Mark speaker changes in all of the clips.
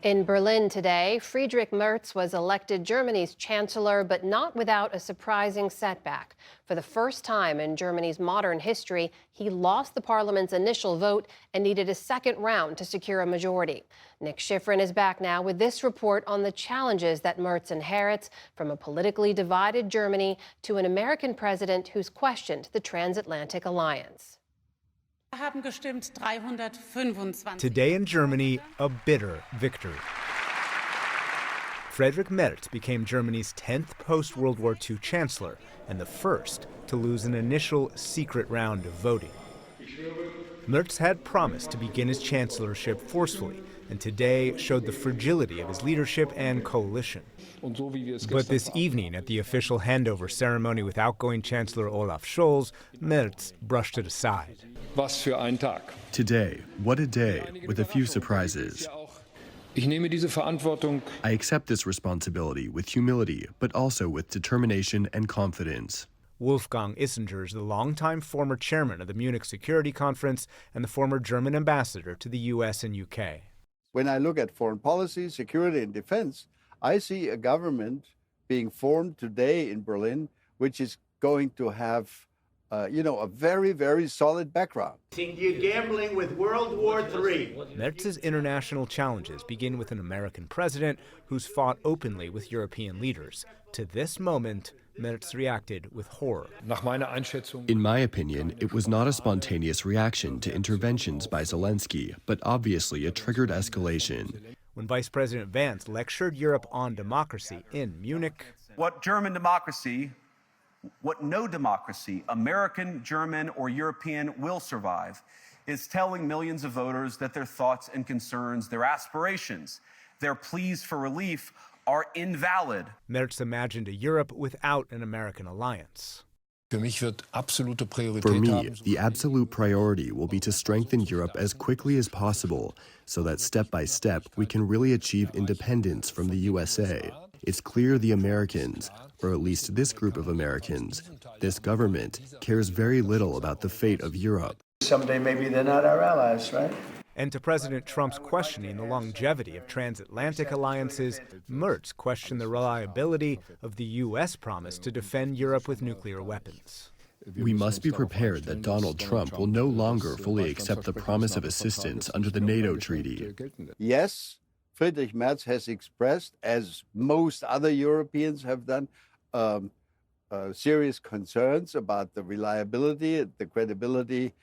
Speaker 1: In Berlin today, Friedrich Merz was elected Germany's chancellor, but not without a surprising setback. For the first time in Germany's modern history, he lost the parliament's initial vote and needed a second round to secure a majority. Nick Schifrin is back now with this report on the challenges that Merz inherits from a politically divided Germany to an American president who's questioned the transatlantic alliance.
Speaker 2: Today in Germany, a bitter victory. Friedrich Merz became Germany's 10th post-World War II chancellor and the first to lose an initial secret round of voting. Merz had promised to begin his chancellorship forcefully, and today showed the fragility of his leadership and coalition. But this evening, at the official handover ceremony with outgoing Chancellor Olaf Scholz, Merz brushed it aside.
Speaker 3: Was für ein Tag.
Speaker 4: Today, what a day, with a few surprises. I accept this responsibility with humility, but also with determination and confidence.
Speaker 2: Wolfgang Ischinger is the longtime former chairman of the Munich Security Conference and the former German ambassador to the U.S. and U.K.
Speaker 5: When I look at foreign policy, security, and defense, I see a government being formed today in Berlin, which is going to have, a very, very solid background.
Speaker 6: You're gambling with World War III.
Speaker 2: Merz's international challenges begin with an American president who's fought openly with European leaders. To this moment, Merz reacted with horror.
Speaker 4: In my opinion, it was not a spontaneous reaction to interventions by Zelensky, but obviously a triggered escalation.
Speaker 2: When Vice President Vance lectured Europe on democracy in Munich,
Speaker 7: what German democracy, what no democracy, American, German, or European, will survive, is telling millions of voters that their thoughts and concerns, their aspirations, their pleas for relief are invalid.
Speaker 2: Merz imagined a Europe without an American alliance.
Speaker 4: For me, the absolute priority will be to strengthen Europe as quickly as possible so that step by step we can really achieve independence from the USA. It's clear the Americans, or at least this group of Americans, this government, cares very little about the fate of Europe.
Speaker 6: Someday maybe they're not our allies, right?
Speaker 2: And to President Trump's questioning the longevity of transatlantic alliances, Merz questioned the reliability of the U.S. promise to defend Europe with nuclear weapons.
Speaker 4: We must be prepared that Donald Trump will no longer fully accept the promise of assistance under the NATO treaty.
Speaker 5: Yes, Friedrich Merz has expressed, as most other Europeans have done, serious concerns about the reliability, the credibility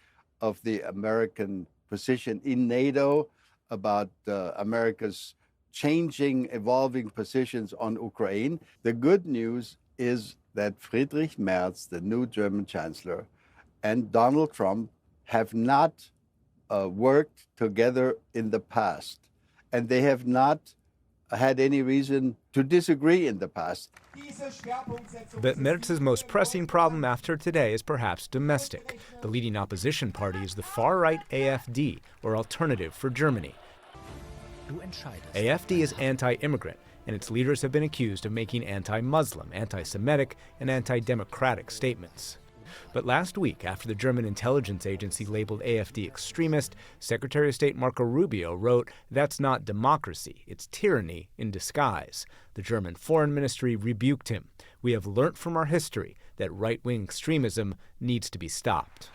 Speaker 5: of the American position in NATO, about America's changing, evolving positions on Ukraine. The good news is that Friedrich Merz, the new German chancellor, and Donald Trump have not worked together in the past, and they have not had any reason to disagree in the past.
Speaker 2: But Merz's most pressing problem after today is perhaps domestic. The leading opposition party is the far-right AfD, or Alternative for Germany. AfD is anti-immigrant, and its leaders have been accused of making anti-Muslim, anti-Semitic, and anti-democratic statements. But last week, after the German intelligence agency labeled AfD extremist, Secretary of State Marco Rubio wrote, "That's not democracy, it's tyranny in disguise." The German Foreign Ministry rebuked him. "We have learnt from our history that right-wing extremism needs to be stopped."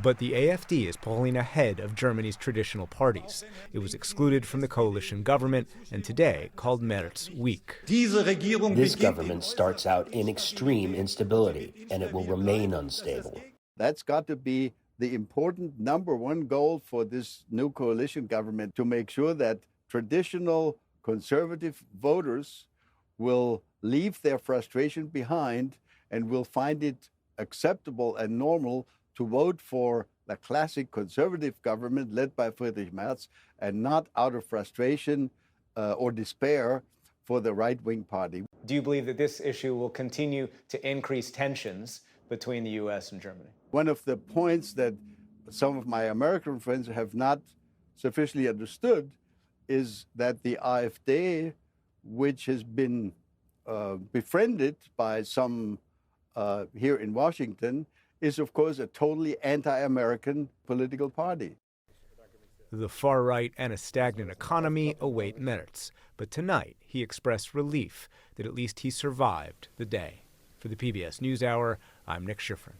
Speaker 2: But the AfD is polling ahead of Germany's traditional parties. It was excluded from the coalition government and today called Merz weak.
Speaker 8: This government starts out in extreme instability, and it will remain unstable.
Speaker 5: That's got to be the important number one goal for this new coalition government, to make sure that traditional conservative voters will leave their frustration behind and will find it acceptable and normal to vote for the classic conservative government led by Friedrich Merz, and not out of frustration or despair for the right-wing party.
Speaker 9: Do you believe that this issue will continue to increase tensions between the U.S. and Germany?
Speaker 5: One of the points that some of my American friends have not sufficiently understood is that the AfD, which has been befriended by some here in Washington, is, of course, a totally anti-American political party.
Speaker 2: The far right and a stagnant economy await Merz. But tonight, he expressed relief that at least he survived the day. For the PBS NewsHour, I'm Nick Schifrin.